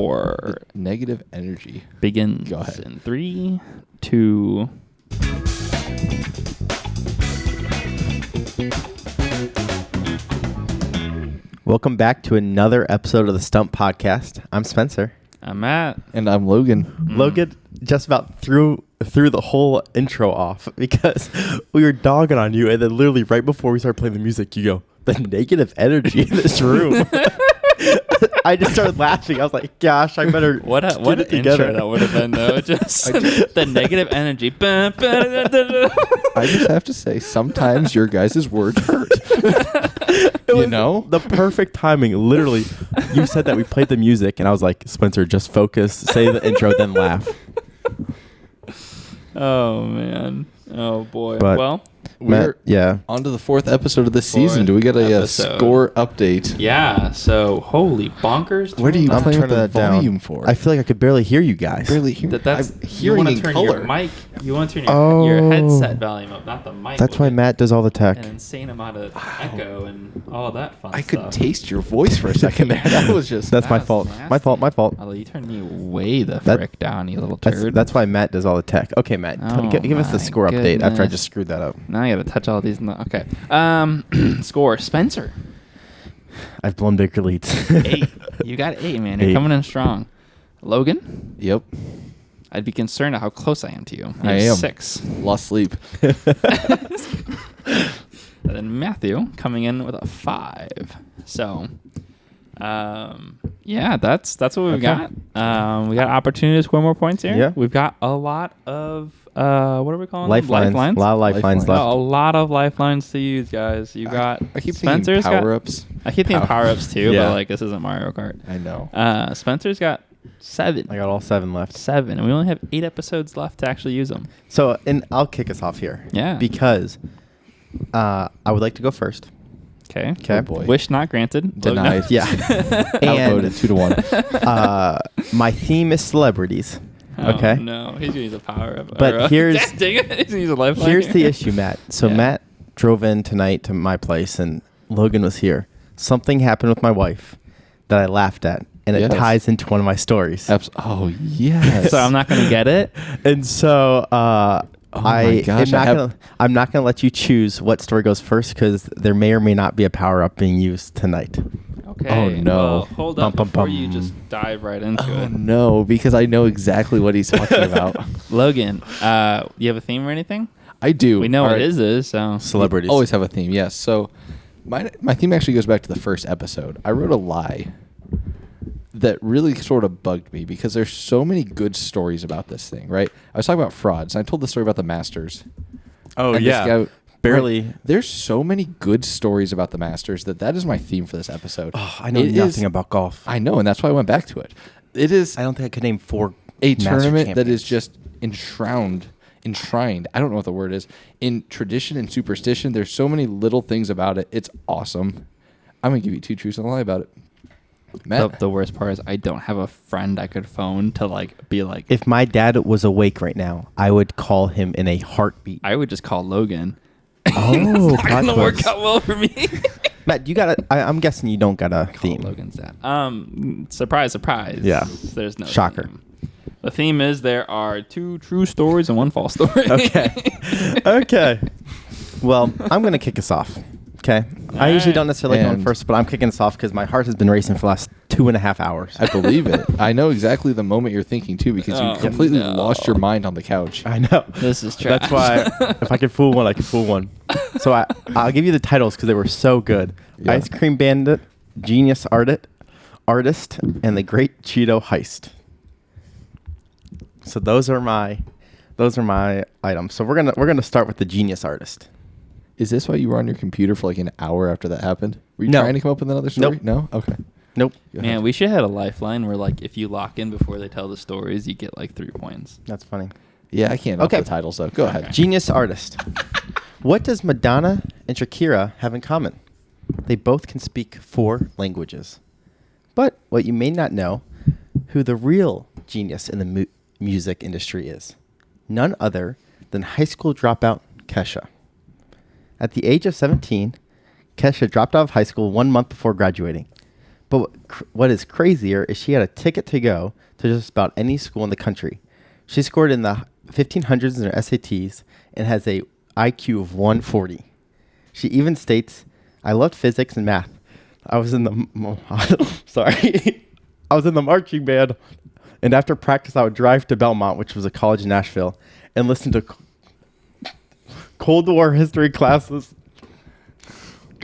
FORE Negative energy begins Go ahead. in 3, 2. Welcome back to another episode of the Stumped Podcast. I'm Spencer. I'm Matt. and I'm Logan. Logan just about threw the whole intro off because we were dogging on you, and then literally right before we started playing the music, you go, "The negative energy in this room." I just started laughing. I was like, "Gosh, I better What get an it together." intro that would have been though. Just the negative energy. I just have to say, sometimes your guys' words hurt. It was the perfect timing. Literally, you said that we played the music, and I was like, "Spencer, just focus, say the intro, then laugh." Oh man. Oh boy. But- well, We're Yeah. on to the 4th episode of the season. Fourth Do we get a episode. score update? yeah. So holy bonkers. What are you I'm playing with turning the that down. volume for? I feel like I could barely hear you guys. barely hear. That's I'm you hearing want to in turn color. your mic. You want to turn your Oh. headset volume up, not the mic. That's why with Matt does all the tech. an insane amount of echo and all that fun I stuff. could taste your voice for a second there. That was just. That's my That's fault. nasty. My fault. My fault. Although you turned me way the That- frick down, you little turd. That's why Matt does all the tech. Okay, Matt, Oh give us the my score update after I goodness. just screwed that up. Now I gotta touch all these. Okay. Score. Spencer. I've blown bigger leads. 8. You got 8, man. You're 8. coming in strong. Logan. Yep. I'd be concerned at how close I am to you. I You're am. 6. Lost sleep. And then Matthew coming in with a 5. So, yeah, that's what we've Okay. got. We got opportunity to score more points here. Yeah. We've got a lot of what are we calling them? Lifelines. A lot of lifelines Lifelines. A left. lot of lifelines to use, guys. You got I keep Spencer's thinking got power-ups. I keep thinking power-ups too, Yeah. but like this isn't Mario Kart. I know. Spencer's got 7. I got all 7 left. 7, and we only have 8 episodes left to actually use them. So, and I'll kick us off here. Yeah. Because I would like to go first. Okay. Okay. Oh, boy. Wish not granted. Denied. Yeah. Outvoted 2-1. My theme is celebrities. Oh, Okay. no, he's gonna use a power up. But here's- dang it, he's gonna use a lifeline. Here's here. the issue, Matt. So Yeah. Matt drove in tonight to my place, and Logan was here. Something happened with my wife that I laughed at, and it Yes. ties into one of my stories. Oh, yes. So I'm not gonna get it. And so my gosh, I'm not gonna let you choose what story goes first because there may or may not be a power up being used tonight. Okay. Oh, no. Well, hold up Bum, bum, before you bum. just dive right into Oh, it. no, because I know exactly what he's talking about. Logan, you have a theme or anything? I do. We know All what right. it is, so. Celebrities. Always have a theme, yes. So my theme actually goes back to the first episode. I wrote a lie that really sort of bugged me because there's so many good stories about this thing, right? I was talking about frauds, and I told the story about the Masters. Oh And this guy- barely. Right, there's so many good stories about the Masters that is my theme for this episode. Oh, I know It nothing is- about golf. I know, and that's why I went back to it. It is I don't think I could name 4 a Master tournament that is champions. just enshrined. I don't know what the word is. In tradition and superstition, there's so many little things about it. It's awesome. I'm gonna give you 2 truths and a lie about it. Matt, The worst part is I don't have a friend I could phone to like be like. If my dad was awake right now, I would call him in a heartbeat. I would just call Logan. Oh, It's not gonna work out well for me. Matt, you got a. I'm guessing you don't got a Call theme. Logan's dad. Surprise, surprise. Yeah. There's no Shocker. theme. The theme is there are 2 true stories and 1 false story. Okay. Okay. Well, I'm gonna kick us off. Okay. I usually don't necessarily go on And- first, but I'm kicking us off because my heart has been racing for the last 2.5 hours. I believe it. I know exactly the moment you're thinking too because Oh, you completely no. lost your mind on the couch. I know. This is trash. That's why if I could fool one, I could fool one. So I'll give you the titles because they were so good. Yeah. Ice Cream Bandit, Genius Artist, and The Great Cheeto Heist. So those are my items. So we're gonna start with the Genius Artist. Is this why you were on your computer for like an hour after that happened? Were you No. trying to come up with another story? Nope. No? Okay. Nope. Go ahead. Man, we should have had a lifeline where like if you lock in before they tell the stories, you get like 3 points. That's funny. Yeah, I can't. Okay. Okay. The titles though. Go Okay. ahead. Genius Artist. What does Madonna and Shakira have in common? They both can speak 4 languages. But what you may not know, who the real genius in the music industry is. None other than high school dropout Kesha. At the age of 17, Kesha dropped out of high school 1 month before graduating. But what is crazier is she had a ticket to go to just about any school in the country. She scored in the 1500s in her SATs and has a IQ of 140. She even states, "I loved physics and math. I was in the sorry, I was in the marching band, and after practice, I would drive to Belmont, which was a college in Nashville, and listen to Cold War history classes.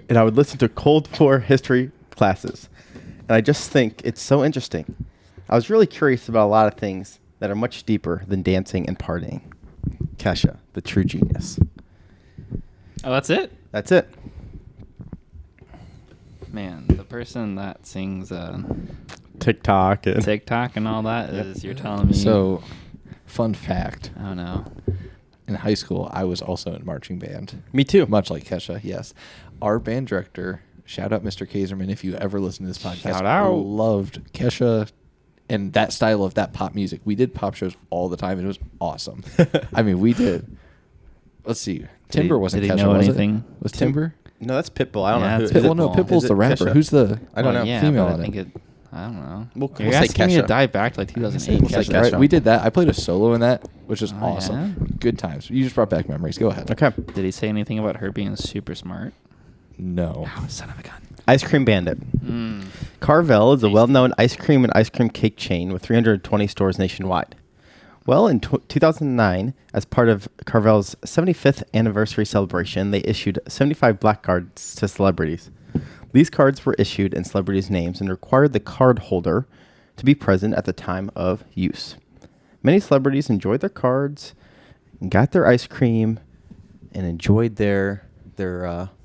And I would listen to Cold War history classes, and I just think it's so interesting. I was really curious about a lot of things that are much deeper than dancing and partying." Kesha, the true genius. Oh, that's it? That's it. Man, the person that sings TikTok and TikTok and all that is, you're telling me. So, fun fact. I don't know. In high school, I was also in marching band. Me too. Much like Kesha, yes. Our band director, shout out Mr. Kaiserman, if you ever listen to this podcast, Shout out. loved Kesha and that style of that pop music. We did pop shows all the time, and it was awesome. I mean, we did. Let's see. Timber wasn't did he Kesha, know was anything? it? Was Timber? No, that's Pitbull. I don't Yeah, know. it's Who, is Pitbull, it, no, Pitbull. Pitbull's is the it rapper. Kesha? Who's the... I don't know. Yeah, female but on I think it? I don't know. We'll You're say asking me to Kesha. dive back to like 2008. We'll say Kesha, Kesha. right? We did that. I played a solo in that, which was Oh, awesome. yeah? Good times. You just brought back memories. Go ahead. Okay. Did he say anything about her being super smart? No. Oh, son of a gun. Ice Cream Bandit. Carvel is a well-known ice cream and ice cream cake chain with 320 stores nationwide. Well, in 2009, as part of Carvel's 75th anniversary celebration, they issued 75 black cards to celebrities. These cards were issued in celebrities' names and required the card holder to be present at the time of use. Many celebrities enjoyed their cards, and got their ice cream, and enjoyed their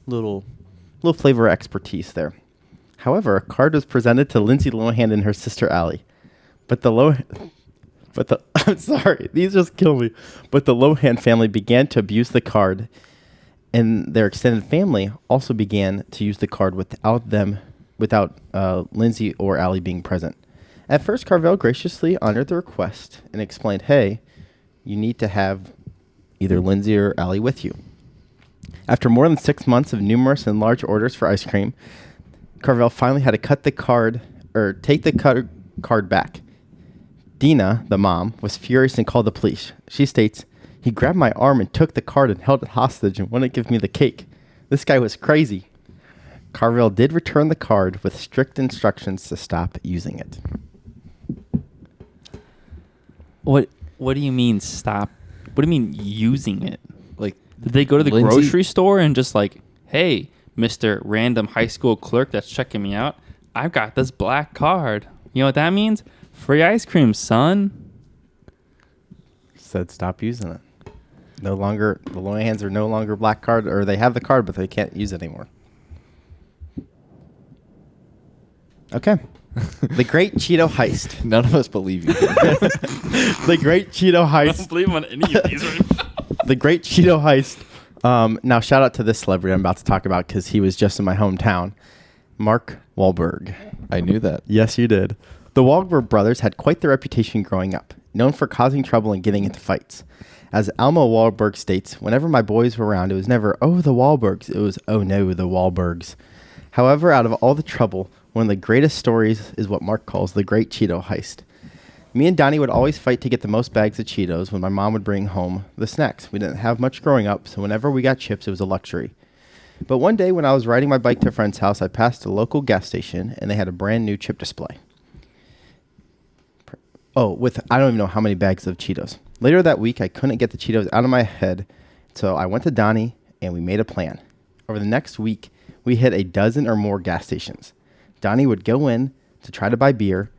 little flavor expertise there. However, a card was presented to Lindsay Lohan and her sister Allie, I'm sorry, these just kill me. But the Lohan family began to abuse the card, and their extended family also began to use the card without Lindsay or Allie being present. At first, Carvel graciously honored the request and explained, "Hey, you need to have either Lindsay or Allie with you." After more than 6 months of numerous and large orders for ice cream, Carvel finally had to take the card back. Dina, the mom, was furious and called the police. She states, "He grabbed my arm and took the card and held it hostage and wouldn't give me the cake. This guy was crazy." Carvel did return the card with strict instructions to stop using it. What do you mean stop? What do you mean using it? Like, Did they go to the Lindsay- grocery store and just like, "Hey, Mr. Random high school clerk that's checking me out, I've got this black card. You know what that means? Free ice cream, son." Said stop using it. The Lohans are no longer black card, or they have the card, but they can't use it anymore. Okay. The Great Cheeto Heist. none of us believe you. The Great Cheeto I don't Heist. believe on any of these right now. The Great Cheeto Heist. Now, shout out to this celebrity I'm about to talk about because he was just in my hometown. Mark Wahlberg. I knew that. Yes, you did. The Wahlberg brothers had quite the reputation growing up, known for causing trouble and getting into fights. As Alma Wahlberg states, "Whenever my boys were around, it was never, 'Oh, the Wahlbergs.' It was, 'Oh no, the Wahlbergs.'" However, out of all the trouble, one of the greatest stories is what Mark calls the Great Cheeto Heist. Me and Donnie would always fight to get the most bags of Cheetos when my mom would bring home the snacks. We didn't have much growing up, so whenever we got chips, it was a luxury. But one day when I was riding my bike to a friend's house, I passed a local gas station, and they had a brand new chip display. With I don't even know how many bags of Cheetos. Later that week, I couldn't get the Cheetos out of my head, so I went to Donnie, and we made a plan. Over the next week, we hit a dozen or more gas stations. Donnie would go in to try to buy beer,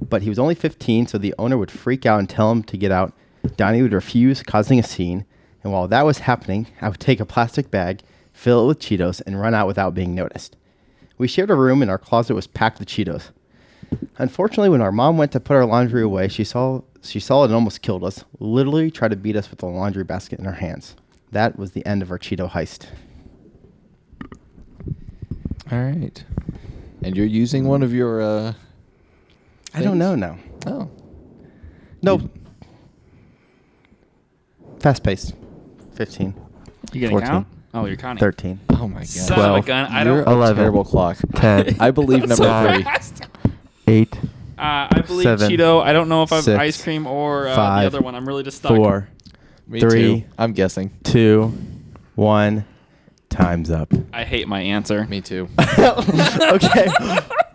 but he was only 15, so the owner would freak out and tell him to get out. Donnie would refuse, causing a scene, and while that was happening, I would take a plastic bag, fill it with Cheetos, and run out without being noticed. We shared a room, and our closet was packed with Cheetos. Unfortunately, when our mom went to put our laundry away, she saw it and almost killed us. Literally tried to beat us with a laundry basket in her hands. That was the end of our Cheeto heist. All right. And you're using one of your... I don't know now. Oh. Nope. Fast paced. 15. You gonna 14. count? Oh, you're counting. 13. Oh my god. Son of a 12. gun. I You're don't. a 11. terrible clock. 10. I believe number so 3. fast. 8. I believe 7, Cheeto. I don't know if I've 6, ice cream or the 5, other one. I'm really just stuck. 4, Me 3. too. I'm guessing. 2, 1. Time's up. I hate my answer. Me too. Okay.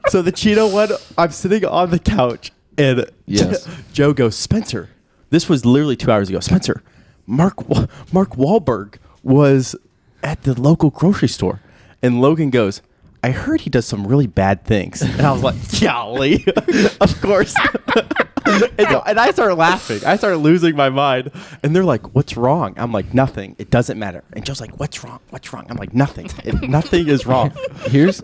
So the Cheeto one, I'm sitting on the couch and Yes. Joe goes, Spencer. This was literally 2 hours ago. Spencer, Mark Wahlberg was at the local grocery store. And Logan goes, I heard he does some really bad things. And I was like, golly, of course. And I started laughing. I started losing my mind. And they're like, what's wrong? I'm like, nothing. It doesn't matter. And Joe's like, what's wrong? What's wrong? I'm like, nothing. Nothing is wrong. Here's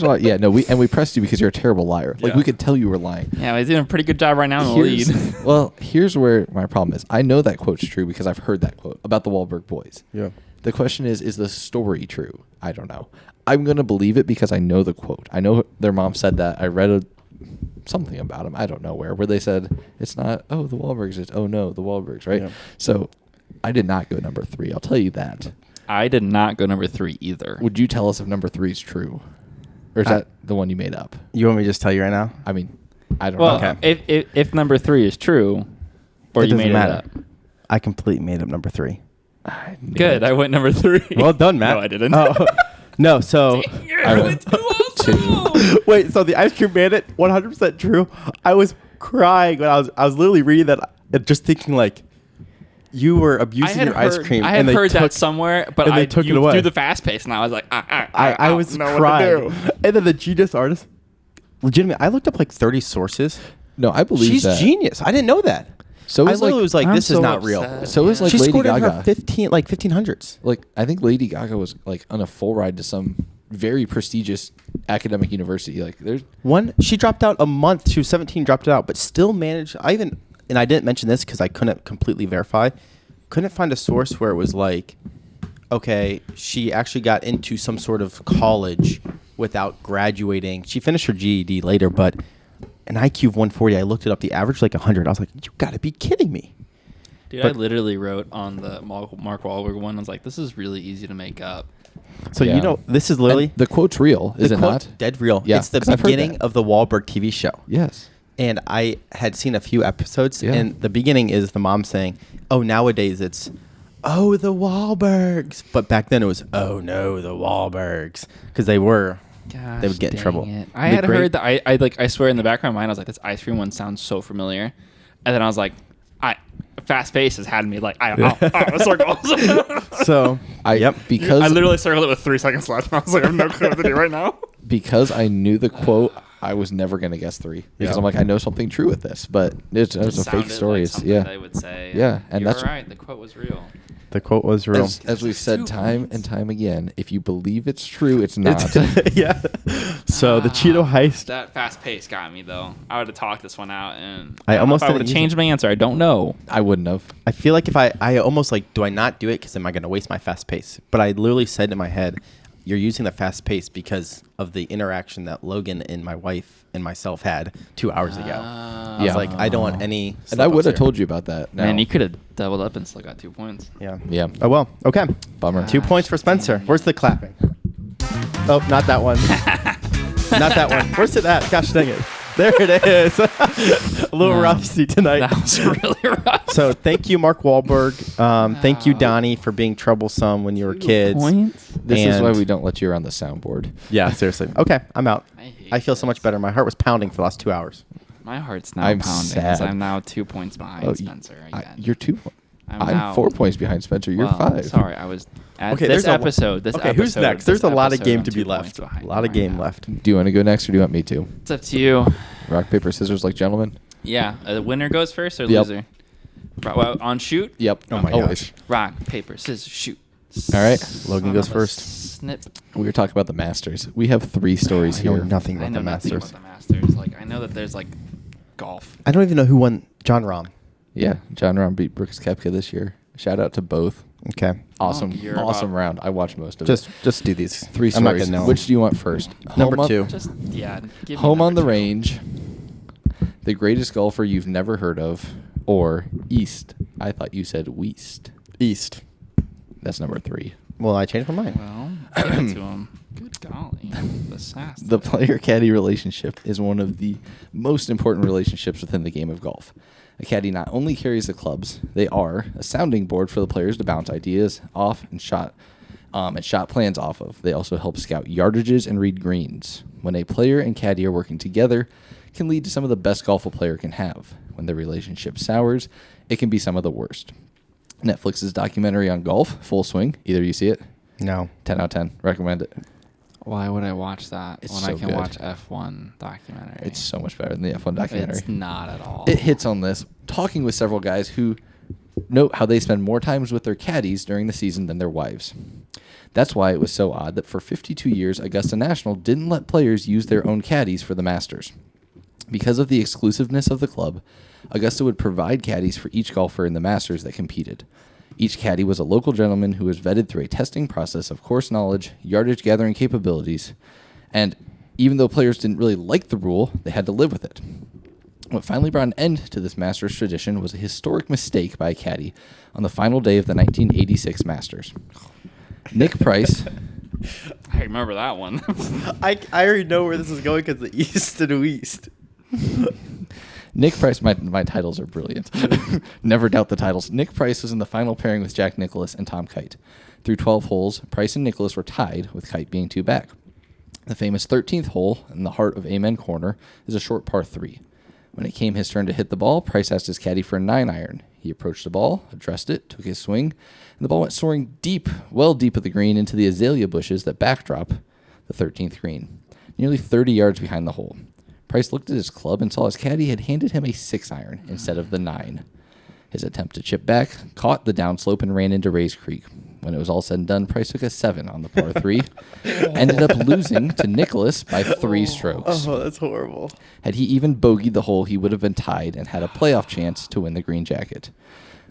why. Yeah, no, we pressed you because you're a terrible liar. Like Yeah. we could tell you were lying. Yeah, he's doing a pretty good job right now in the lead. Well, here's where my problem is. I know that quote's true because I've heard that quote about the Wahlberg boys. Yeah. The question is the story true? I don't know. I'm going to believe it because I know the quote. I know their mom said that. I read something about them. I don't know where they said it's not, oh, the Wahlbergs. It's, oh, no, the Wahlbergs, right? Yeah. So I did not go number 3. I'll tell you that. I did not go number 3 either. Would you tell us if number 3 is true? Or is that the one you made up? You want me to just tell you right now? I mean, I don't Well, know. if number 3 is true, or It you doesn't made matter. it up. I completely made up number 3. I knew Good. it. I went number 3. Well done, Matt. No, I didn't. Oh. No, so I went 2. wait, so the ice cream bandit, 100% true. I was crying when I was literally reading that, just thinking like, you were abusing your ice cream. I had and they heard that took- somewhere, but and they I took it you away. do the fast pace, and I was like, I was don't know crying. what to do. And then the genius artist, legitimately, I looked up like 30 sources. No, I believe She's that. genius. I didn't know that. So I is literally was like, I'm this is so not real. upset. So is like She Lady scored in Gaga. her 1500s. Like I think Lady Gaga was like on a full ride to some very prestigious academic university. Like there's She dropped out a month. She was 17, dropped it out, but still managed. And I didn't mention this because I couldn't completely verify. Couldn't find a source where it was like, okay, she actually got into some sort of college without graduating. She finished her GED later, but an IQ of 140. I looked it up. The average like 100. I was like, you got to be kidding me. Dude, But- I literally wrote on the Mark Wahlberg one. I was like, this is really easy to make up. So Yeah. you know, this is literally and the quote's real, is the it quote, not? dead real. Yeah, It's the 'cause I've heard beginning that. of the Wahlberg TV show. Yes. And I had seen a few episodes, Yeah. and the beginning is the mom saying, "Oh, nowadays it's, oh, the Wahlbergs," but back then it was, "Oh no, the Wahlbergs," because they would get in trouble. I The had great- heard that. I like. I swear, in the back of my mind, I was like, "This ice cream one sounds so familiar," and then I was like, Fast Pace has had me like, circles. So because I literally circled it with 3 seconds left, and I was like, I have no clue what to do right now. because I knew the quote, I was never gonna guess 3 because Yeah. I'm like I know something true with this, but it's a fake Sounded story. like It's, something yeah. they would say. Yeah, and You're that's- right. The quote was real. the quote was real. As we've said 2 time points. and time again, if you believe it's true, it's not. Yeah. So the Cheeto heist. That Fast Pace got me though. I would have talked this one out, and I don't know almost if I would didn't have use changed my answer. I don't know. I wouldn't have. I feel like if I almost like, do I not do it because am I going to waste my fast pace? But I literally said in my head, you're using the fast pace because of the interaction that Logan and my wife and myself had 2 hours ago. I was Yeah. like, I don't want any. And I would have slip-ups told you about that. Man, now. you could have doubled up and still got 2 points. here. Yeah. Oh well. Okay. Bummer. 2 points for Spencer. Where's the clapping? Oh, not that one. Not that one. Where's it at? Gosh dang it. There it is. A little No. rusty tonight. That was really rough. So thank you, Mark Wahlberg. Thank you, Donnie, for being troublesome when you were 2 kids. points? This is why And- we don't let you around the soundboard. Yeah, seriously. Okay, I'm out. I hate I feel so much this. better. My heart was pounding for the last 2 hours. My heart's now I'm pounding. 'cause sad. I'm now 2 points behind Oh, Spencer again. You're 2. I'm I'm now- 4 points behind Spencer. You're Well, 5. Sorry, I was at Okay, this there's a lo- episode. Okay, who's next? There's a lot of game to be left. left. A lot of game left. Do you want to go next or do you want me to? It's up to you. Rock, paper, scissors like gentlemen? Yeah, the winner goes first or Yep. loser? Well, on shoot. Yep. Oh my Always. gosh. Rock, paper, scissors, shoot. All right. Logan Son goes of a first. Snip. We were talking about the Masters. We have 3 stories I know here. nothing I about know the nothing Masters. about the Masters. Like I know that there's like golf. I don't even know who won John Rahm. Yeah. John Rahm beat Brooks Koepka this year. Shout out to both. Okay. Awesome. you're Awesome about- round. I watched most of it. Just do these. 3 I'm not stories. gonna know. Which do you want first? Number Home on- 2. Just yeah. Give me Home on number the 2. range. The greatest golfer you've never heard of. Or East. I thought you said West. East. That's number 3. Well, I changed my mind. Well, give it to him. Good golly. The sass. The player-caddy relationship is one of the most important relationships within the game of golf. A caddy not only carries the clubs, they are a sounding board for the players to bounce ideas off and shot plans off of. They also help scout yardages and read greens. When a player and caddy are working together, it can lead to some of the best golf a player can have. When the relationship sours, it can be some of the worst. Netflix's documentary on golf, Full Swing. Either you see it? No. 10 out of 10. Recommend it. Why would I watch that It's when so I can good. watch F1 documentary? It's so much better than the F1 documentary. It's not at all. It hits on this. Talking with several guys who note how they spend more times with their caddies during the season than their wives. That's why it was so odd that for 52 years, Augusta National didn't let players use their own caddies for the Masters. Because of the exclusiveness of the club, Augusta would provide caddies for each golfer in the Masters that competed. Each caddy was a local gentleman who was vetted through a testing process of course knowledge, yardage gathering capabilities, and even though players didn't really like the rule, they had to live with it. What finally brought an end to this Masters tradition was a historic mistake by a caddy on the final day of the 1986 Masters. Nick Price... I remember that one. I already know where this is going because the East and West. Nick Price, my titles are brilliant. Never doubt the titles. Nick Price was in the final pairing with Jack Nicklaus and Tom Kite. Through 12 holes, Price and Nicklaus were tied, with Kite being 2 back. The famous 13th hole in the heart of Amen Corner is a short par 3. When it came his turn to hit the ball, Price asked his caddy for a 9-iron. He approached the ball, addressed it, took his swing, and the ball went soaring deep, well deep of the green into the azalea bushes that backdrop the 13th green, nearly 30 yards behind the hole. Price looked at his club and saw his caddy had handed him a 6-iron instead of the 9. His attempt to chip back caught the downslope and ran into Rays Creek. When it was all said and done, Price took a 7 on the par 3, ended up losing to Nicholas by 3 strokes. Oh, that's horrible. Had he even bogeyed the hole, he would have been tied and had a playoff chance to win the green jacket.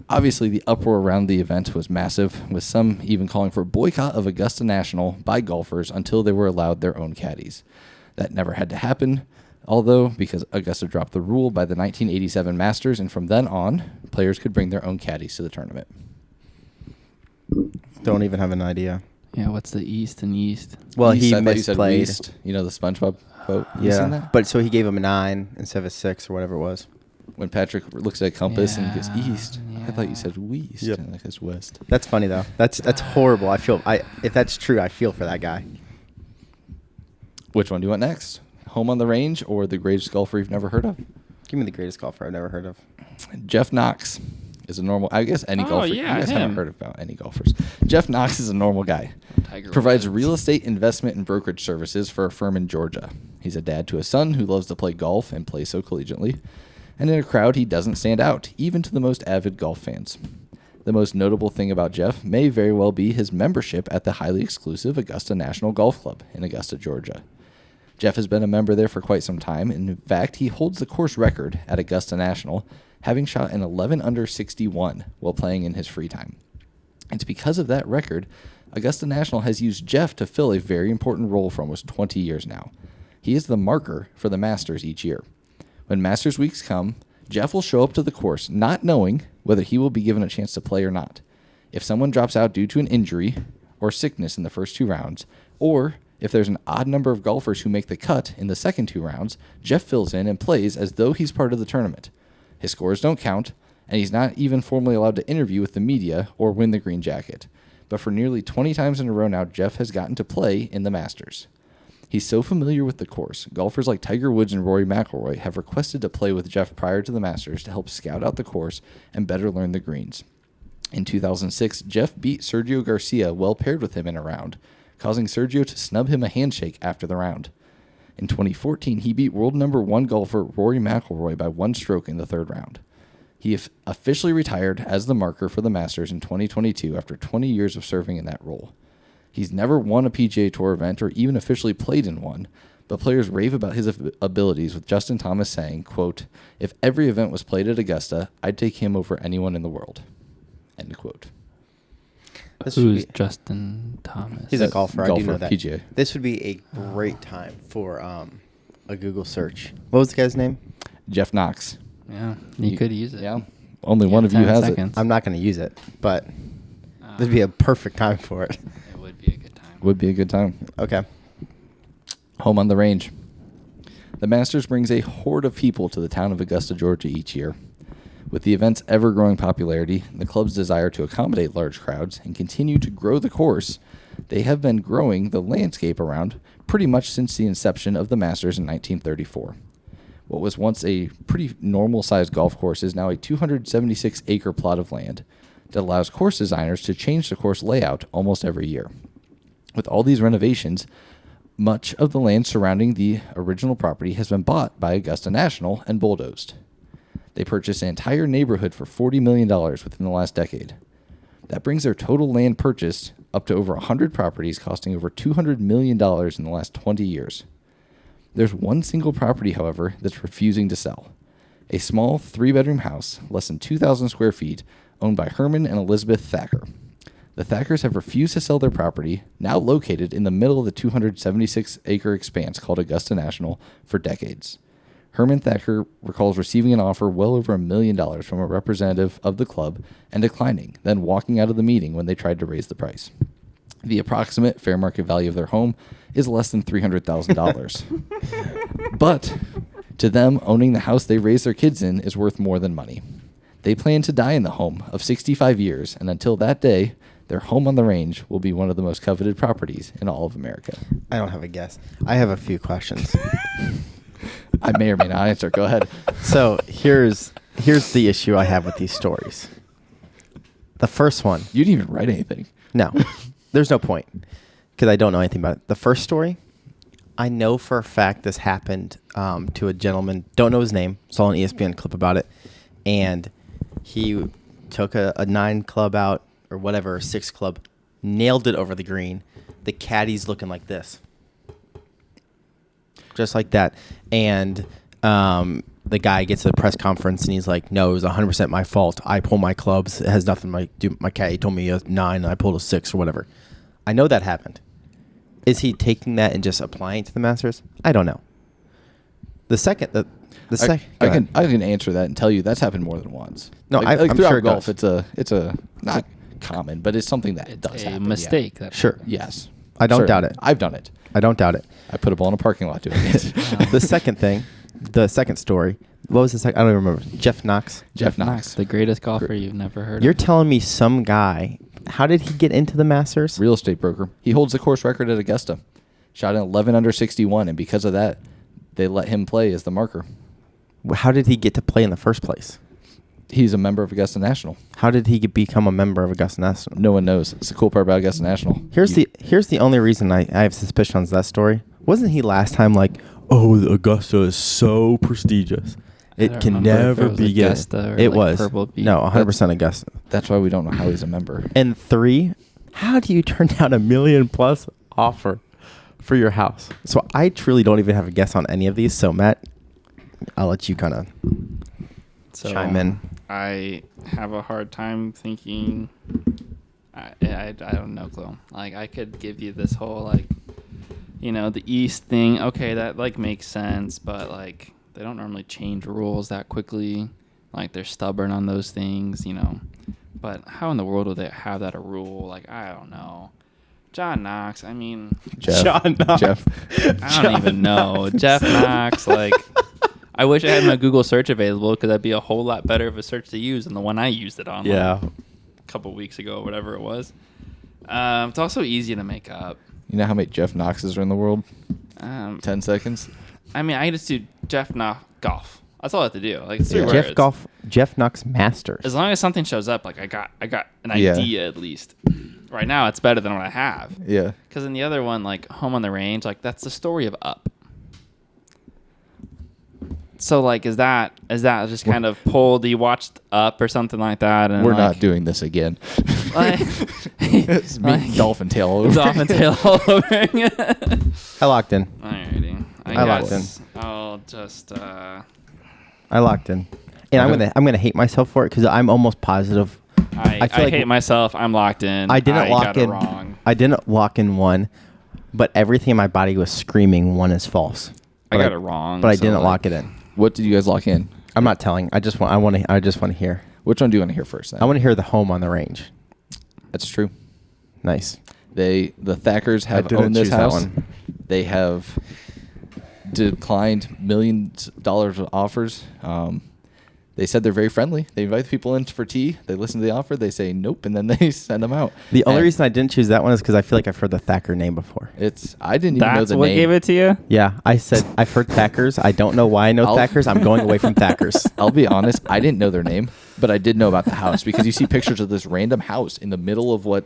Obviously, the uproar around the event was massive, with some even calling for a boycott of Augusta National by golfers until they were allowed their own caddies. That never had to happen, although because Augusta dropped the rule by the 1987 Masters, and from then on, players could bring their own caddies to the tournament. Don't even have an idea. Yeah, what's the East and East? Well, East, he I thought you said misplayed. West. You know the SpongeBob quote? You seen Yeah, that? but so he gave him a 9 instead of a 6 or whatever it was. When Patrick looks at a compass and he goes Yeah, east, I thought you yeah. said west. Yep. And I guess west. That's funny though. That's horrible. If that's true, I feel for that guy. Which one do you want next? Home on the Range or the greatest golfer you've never heard of? Give me the greatest golfer I've never heard of. Jeff Knox is a normal. I guess any Oh, golfer. yeah, you guys him. haven't heard about any golfers. Jeff Knox is a normal guy. Tiger Provides Woods. real estate investment and brokerage services for a firm in Georgia. He's a dad to a son who loves to play golf and play so collegiately. And in a crowd, he doesn't stand out, even to the most avid golf fans. The most notable thing about Jeff may very well be his membership at the highly exclusive Augusta National Golf Club in Augusta, Georgia. Jeff has been a member there for quite some time, and in fact, he holds the course record at Augusta National, having shot an 11 under 61 while playing in his free time. It's because of that record, Augusta National has used Jeff to fill a very important role for almost 20 years now. He is the marker for the Masters each year. When Masters weeks come, Jeff will show up to the course not knowing whether he will be given a chance to play or not. If someone drops out due to an injury or sickness in the first 2 rounds, or if there's an odd number of golfers who make the cut in the second 2 rounds, Jeff fills in and plays as though he's part of the tournament. His scores don't count, and he's not even formally allowed to interview with the media or win the green jacket. But for nearly 20 times in a row now, Jeff has gotten to play in the Masters. He's so familiar with the course, golfers like Tiger Woods and Rory McIlroy have requested to play with Jeff prior to the Masters to help scout out the course and better learn the greens. In 2006, Jeff beat Sergio Garcia well paired with him in a round, causing Sergio to snub him a handshake after the round. In 2014, he beat world number 1 golfer Rory McIlroy by 1 stroke in the 3rd round. He officially retired as the marker for the Masters in 2022 after 20 years of serving in that role. He's never won a PGA Tour event or even officially played in one, but players rave about his abilities, with Justin Thomas saying, quote, "If every event was played at Augusta, I'd take him over anyone in the world." End quote. Who's Justin Thomas? He's a golfer. I do know that. PGA. This would be a great time for a Google search. What was the guy's name? Jeff Knox. Yeah, you could use it. Yeah. Only Yeah, one of you 10 has seconds. I'm not going to use it, but this would be a perfect time for it. Would be a good time. Okay. Home on the range. The Masters brings a horde of people to the town of Augusta, Georgia each year. With the event's ever-growing popularity, the club's desire to accommodate large crowds and continue to grow the course, they have been growing the landscape around pretty much since the inception of the Masters in 1934. What was once a pretty normal-sized golf course is now a 276-acre plot of land that allows course designers to change the course layout almost every year. With all these renovations, much of the land surrounding the original property has been bought by Augusta National and bulldozed. They purchased an entire neighborhood for $40 million within the last decade. That brings their total land purchased up to over 100 properties costing over $200 million in the last 20 years. There's one single property, however, that's refusing to sell. A small 3-bedroom house, less than 2,000 square feet, owned by Herman and Elizabeth Thacker. The Thackers have refused to sell their property, now located in the middle of the 276-acre expanse called Augusta National, for decades. Herman Thacker recalls receiving an offer well over $1 million from a representative of the club and declining, then walking out of the meeting when they tried to raise the price. The approximate fair market value of their home is less than $300,000. But to them, owning the house they raised their kids in is worth more than money. They plan to die in the home of 65 years, and until that day, their home on the range will be one of the most coveted properties in all of America. I don't have a guess. I have a few questions. I may or may not answer. Go ahead. So here's the issue I have with these stories. The first one. You didn't even write anything. No, there's no point because I don't know anything about it. The first story, I know for a fact this happened to a gentleman. Don't know his name. Saw an ESPN clip about it, and he took a 9 club out or whatever, a 6 club, nailed it over the green. The caddy's looking like this, just like that, and the guy gets to the press conference and he's like, "No, it was 100% my fault. I pull my clubs. It has nothing to do. My caddy told me a 9 and I pulled a 6 or whatever." I know that happened. Is he taking that and just applying it to the Masters? I don't know. The second, I can answer that and tell you that's happened more than once. No, I'm throughout sure it golf, does. it's a not common, but it's something that does a happen. mistake. Yeah. That Sure. Yes, I don't doubt Certainly. it. I've done it. I don't doubt it. I put a ball in a parking lot doing it. The second thing, the second story. What was the second? I don't even remember. Jeff Knox. Jeff Knox, the greatest golfer you've never heard You're of. telling me some guy. How did he get into the Masters? real estate broker. He holds the course record at Augusta. Shot an 11 under 61, and because of that, they let him play as the marker. How did he get to play in the first place? He's a member of Augusta National. How did he become a member of Augusta National? No one knows. It's the cool part about Augusta National. Here's the only reason I have suspicion on that story. Wasn't he last time like, "Oh, Augusta is so prestigious. I It don't can remember if never it was be good." Augusta or, It like, was. Purple Beach. No, 100% Augusta. That's why we don't know how he's a member. And 3, how do you turn down $1 million+ offer for your house? So I truly don't even have a guess on any of these. So Matt, I'll let you kind of chime in. I have a hard time thinking. I don't know, clue. Like, I could give you this whole, like, the East thing. Okay, that, like, makes sense, but, like, they don't normally change rules that quickly. Like, they're stubborn on those things, But how in the world would they have that a rule? Like, I don't know. John Knox, I mean... Jeff. John Knox. Jeff. I don't even know. Jeff Knox, like... I wish I had my Google search available because that'd be a whole lot better of a search to use than the one I used it on. Yeah. Like, a couple weeks ago, whatever it was. It's also easy to make up. You know how many Jeff Knoxes are in the world? 10 seconds. I mean, I just do Jeff Knox golf. That's all I have to do. Like, it's 3 words. Jeff Knox Masters. As long as something shows up, like I got an idea at least. Right now, it's better than what I have. Yeah. Because in the other one, like Home on the Range, like that's the story of Up. So, like, is that just kind of pulled? You watched Up or something like that? And We're like, not doing this again. Like, It's me, like, dolphin tail all over. Dolphin tail all over. I locked in. Alrighty. I locked guess I'll just. I locked in, and I'm gonna hate myself for it because I'm almost positive. I feel like hate myself. I'm locked in. I didn't lock got in. It wrong. I didn't lock in 1, but everything in my body was screaming 1 is false. I got it wrong. But I so, didn't like, lock it in. What did you guys lock in? I'm not telling. I just want to hear. Which one do you want to hear first? Then? I want to hear the home on the range. That's true. Nice. The Thackers I have didn't owned this choose that house. one. They have declined millions of dollars of offers. They said they're very friendly. They invite the people in for tea. They listen to the offer. They say nope, and then they send them out. The only And reason I didn't choose that one is because I feel like I've heard the Thacker name before. I didn't even know That's the what name. gave it to you? Yeah, I said I've heard Thackers. I don't know why I know Thackers. I'm going away from Thackers. I'll be honest, I didn't know their name, but I did know about the house because you see pictures of this random house in the middle of what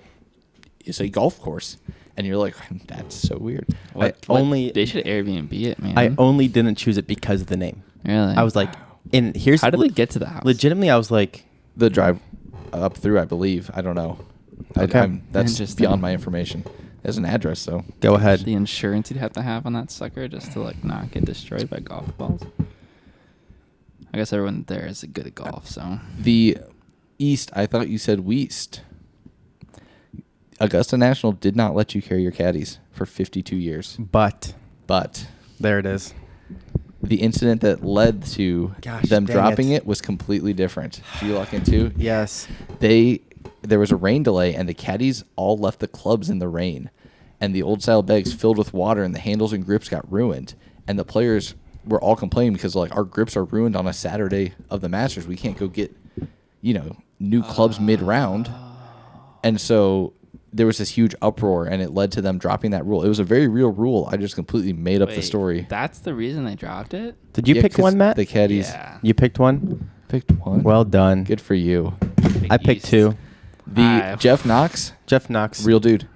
is a golf course, and you're like, that's so weird. They should Airbnb it, man. I only didn't choose it because of the name. Really? I was like, and here's how did we get to the house? Legitimately, I was like, The drive up through, I believe. I don't know. Okay. That's Interesting. beyond my information. There's an address, though. go ahead. The insurance you'd have to have on that sucker just to like not get destroyed by golf balls. I guess everyone there is good at golf, so. The East, I thought you said West. Augusta National did not let you carry your caddies for 52 years. But But there it is. the incident that led to Gosh, them dang dropping it. it was completely different. Did you look into? Yes. There was a rain delay, and the caddies all left the clubs in the rain, and the old style bags filled with water, and the handles and grips got ruined, and the players were all complaining because like our grips are ruined on a Saturday of the Masters. We can't go get, new clubs mid round, and so there was this huge uproar, and it led to them dropping that rule. It was a very real rule. I just completely made up the Wait, story. That's the reason they dropped it? Did you Yeah, pick 'cause one, Matt? The caddies Yeah. You picked one? picked one. Well done. Good for you. I picked two. The Jeff Knox, Jeff Knox. real dude.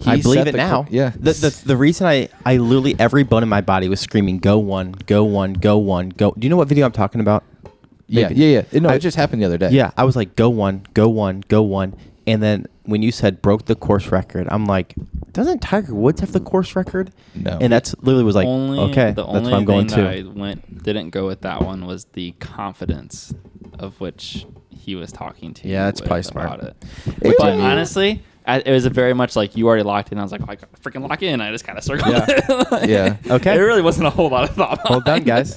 I He believe set it the now. yeah. The reason I literally every bone in my body was screaming, go one, go one, go one, go. Do you know what video I'm talking about? Yeah. Maybe. No, I- it just happened the other day. Yeah, I was like, go one, go one, go one. And then when you said broke the course record, I'm like, doesn't Tiger Woods have the course record? No. And that's literally was like, okay, the that's only what I'm going thing to. that I didn't go with that one was the confidence of which he was talking to. Yeah, that's with probably smart. about it. It But was- honestly, it was very much like you already locked in. I was like, I got to freaking lock in. I just kind of circled Yeah. it. Yeah. Okay. It really wasn't a whole lot of thought. Well done, guys.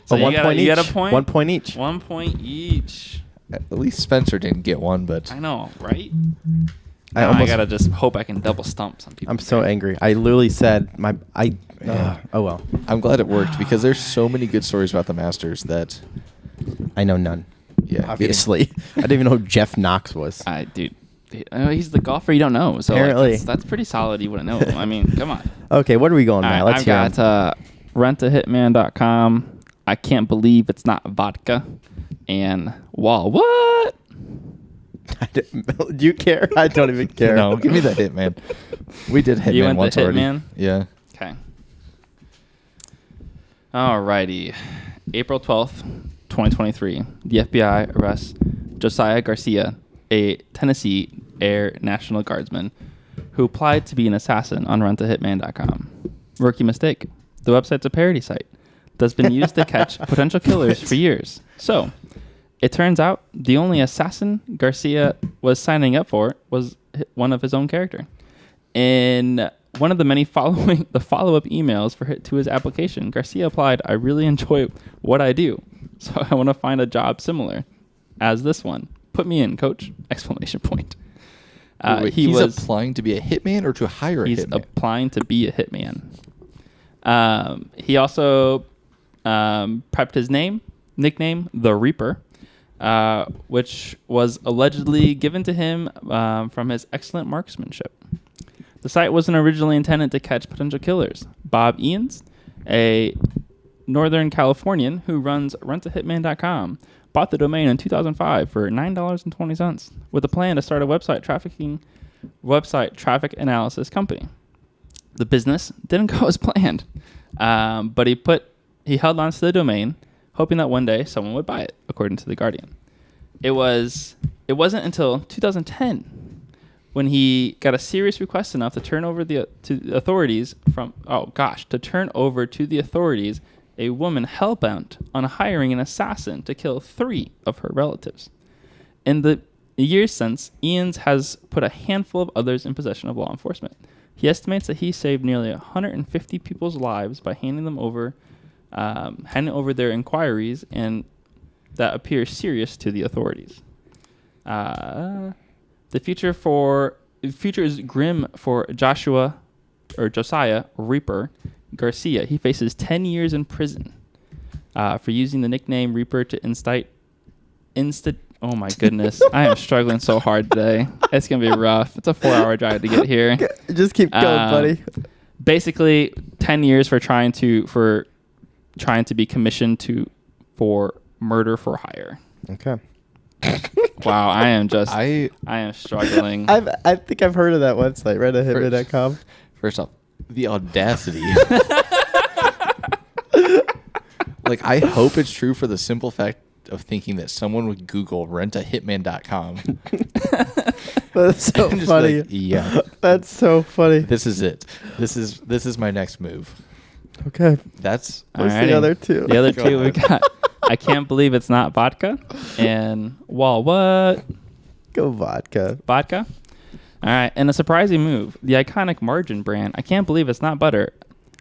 So But you got a point. 1 point each. 1 point each. At least Spencer didn't get one, but I know, right? I Now I almost- gotta just hope I can double stump some people. I'm so angry. I literally said Yeah. oh well. I'm glad it worked because there's so many good stories about the Masters that, I know none. yeah, Obviously. I didn't even know who Jeff Knox was. Dude, I know he's the golfer you don't know. So like, Apparently. that's pretty solid. You wouldn't know him. I mean, come on. Okay, what are we going, All Matt? right, Let's I've hear 'em. got rentahitman.com. I can't believe it's not vodka. And what? Do you care? I don't even care. No, give me that Hitman. We did Hitman You went once the already. Hitman? Yeah. Okay. Alrighty. April 12th, 2023. The FBI arrests Josiah Garcia, a Tennessee Air National Guardsman who applied to be an assassin on rentahitman.com. Rookie mistake. The website's a parody site that's been used to catch potential killers for years. So, it turns out the only assassin Garcia was signing up for was one of his own character. In one of the many follow-up emails to his application, Garcia applied, "I really enjoy what I do, so I want to find a job similar as this one. Put me in, coach!" Exclamation point. Wait, he's applying to be a hitman or to hire a He's hitman? applying to be a hitman. He also prepped his nickname, The Reaper, which was allegedly given to him from his excellent marksmanship. The site wasn't originally intended to catch potential killers. Bob Eanes, a Northern Californian who runs rentahitman.com, bought the domain in 2005 for $9.20 with a plan to start a website traffic analysis company. The business didn't go as planned, but he held on to the domain, hoping that one day someone would buy it, according to The Guardian. It wasn't until 2010 when he got a serious request enough to turn over to the authorities a woman hellbent on hiring an assassin to kill 3 of her relatives. In the years since, Eanes has put a handful of others in possession of law enforcement. He estimates that he saved nearly 150 people's lives by handing over their inquiries and that appear serious to the authorities. The future for future is grim for Josiah Reaper Garcia. He faces 10 years in prison for using the nickname Reaper to incite. Oh my goodness, I am struggling so hard today. It's gonna be rough. It's a 4-hour drive to get here. Just keep going, buddy. Basically, 10 years for trying to be commissioned for murder for hire. Okay. Wow, I am struggling. I think I've heard of that website, reddithitman.com. First off, the audacity. Like, I hope it's true for the simple fact of thinking that someone would Google rentahitman.com. That's so funny. Like, yeah. That's so funny. This is it. This is my next move. Okay. That's What's the other two? The other two we got. I can't believe it's not vodka. And what? Go vodka. Vodka. All right. In a surprising move, the iconic margarine brand, I can't believe it's not butter,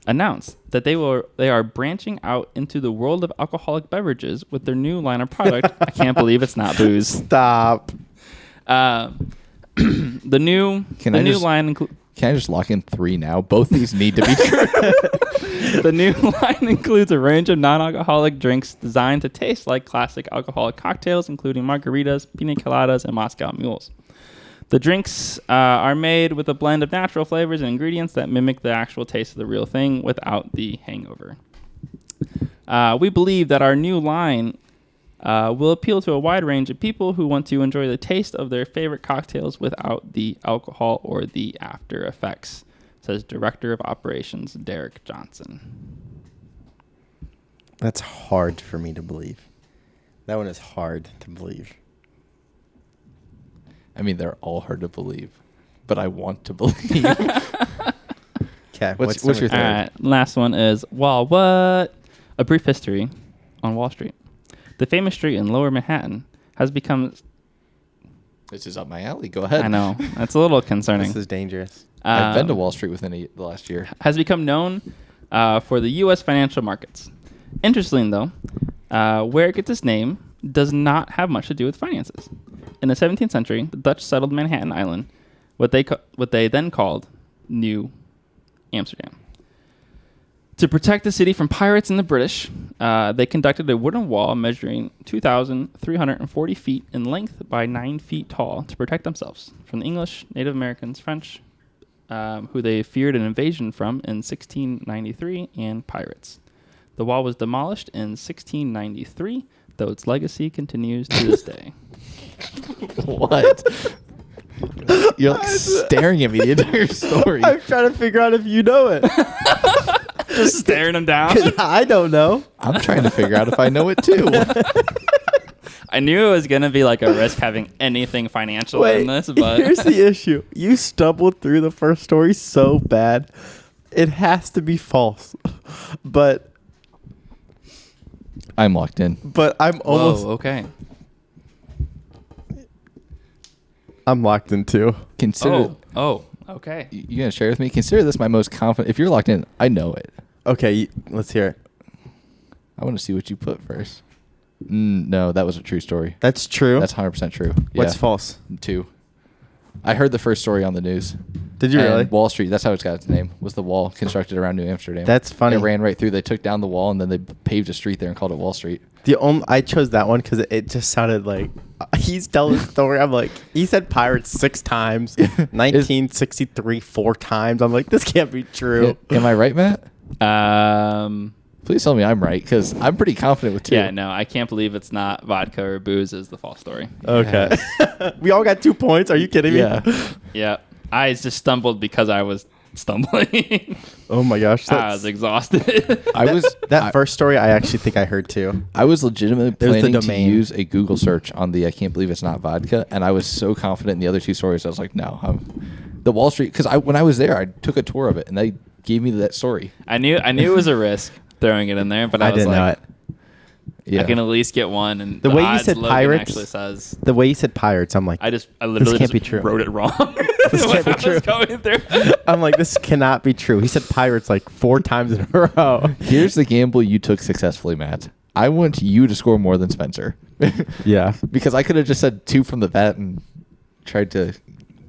announced that they are branching out into the world of alcoholic beverages with their new line of product. I can't believe it's not booze. Stop. The new line. Can I just lock in 3 now? Both these need to be true. The new line includes a range of non-alcoholic drinks designed to taste like classic alcoholic cocktails, including margaritas, pina coladas, and Moscow mules. The drinks are made with a blend of natural flavors and ingredients that mimic the actual taste of the real thing without the hangover. We believe that our new line will appeal to a wide range of people who want to enjoy the taste of their favorite cocktails without the alcohol or the after effects, says Director of Operations Derek Johnson. That's hard for me to believe. That one is hard to believe. I mean, they're all hard to believe, but I want to believe. Okay, what's your third? All right, last one is, what? A brief history on Wall Street. The famous street in Lower Manhattan has become... This is up my alley. Go ahead. I know. That's a little concerning. This is dangerous. I've been to Wall Street within the last year. Has become known for the U.S. financial markets. Interesting, though, where it gets its name does not have much to do with finances. In the 17th century, the Dutch settled Manhattan Island, what they then called New Amsterdam. To protect the city from pirates and the British, they conducted a wooden wall measuring 2,340 feet in length by 9 feet tall to protect themselves from the English, Native Americans, French, who they feared an invasion from in 1693, and pirates. The wall was demolished in 1693, though its legacy continues to this day. What? You're like staring at me the entire story. I'm trying to figure out if you know it. Just staring him down. I don't know. I'm trying to figure out if I know it too. I knew it was going to be like a risk having anything financial in this, but... Here's the issue. You stumbled through the first story so bad. It has to be false. But I'm locked in. But I'm almost... Whoa, okay. I'm locked in too. Consider... Oh, okay. You gonna share with me? Consider this my most confident... If you're locked in, I know it. Okay, let's hear it. I want to see what you put first. No, that was a true story. That's true? That's 100% true. What's Yeah. false? 2. I heard the first story on the news. Did you And really? Wall Street, that's how it's got its name, was the wall constructed around New Amsterdam. That's funny. It ran right through. They took down the wall, and then they paved a street there and called it Wall Street. I chose that one because it just sounded like he's telling the story. I'm like, he said pirates 6 times, 1963 4 times. I'm like, this can't be true. Am I right, Matt? Um... Please tell me I'm right, because I'm pretty confident with 2. Yeah, no, I can't believe it's not vodka or booze is the false story. Okay. We all got 2 points. Are you kidding me? Yeah. Yeah. I just stumbled because I was stumbling. Oh my gosh. I was exhausted. That first story I actually think I heard too. I was legitimately There's the planning to domain. use a Google search on the I can't believe it's not vodka, and I was so confident in the other 2 stories. I was like, no, the Wall Street, because when I was there, I took a tour of it, and they gave me that story. I knew it was a risk throwing it in there, but I was didn't like, know it. Yeah. I can at least get one. And The way you odds said Logan pirates- actually says. The way you said pirates, I'm like, I literally can't just be true. wrote it wrong. This when can't be I was true. going through. I'm like, this cannot be true. He said pirates like 4 times in a row. Here's the gamble you took successfully, Matt. I want you to score more than Spencer. Yeah. Because I could have just said 2 from the bat and tried to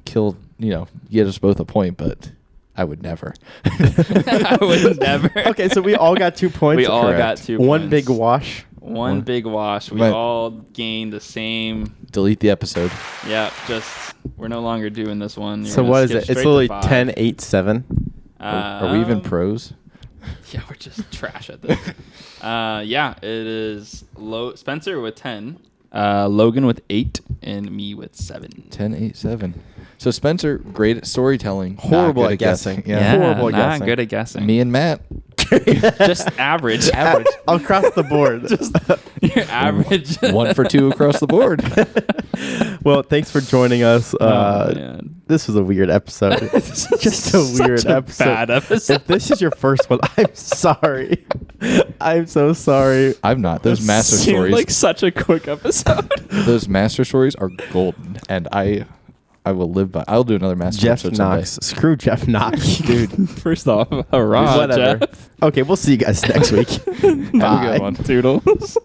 kill get us both a point, but I would never. I would never. Okay, so we all got 2 points. We all Correct. got 2 One points. big wash. One big wash. We Right. all gained the same. Delete the episode. Yeah, we're no longer doing this one. You're So gonna what is skip it? It's straight to literally 5. 10, 8, 7. Are we even pros? Yeah, we're just trash at this. Yeah, it is Spencer with 10, Logan with 8, and me with 7. 10, 8, 7. So Spencer, great at storytelling. Horrible not good at guessing. Yeah. Horrible not guessing. good at guessing. Me and Matt. Just average. Average. Across the board. You're average. 1 for 2 across the board. Well, thanks for joining us. Man. This was a weird episode. Just a weird Such a episode. bad episode. If this is your first one, I'm sorry. I'm so sorry. I'm not. Those master Seemed stories. like such a quick episode. Those master stories are golden, and I will live by. I'll do another master Jeff episode someday. Knox. Screw Jeff Knox. Dude, first off, hurrah, Whatever. Jeff. Okay, we'll see you guys next week. Have a Bye. good one. Toodles.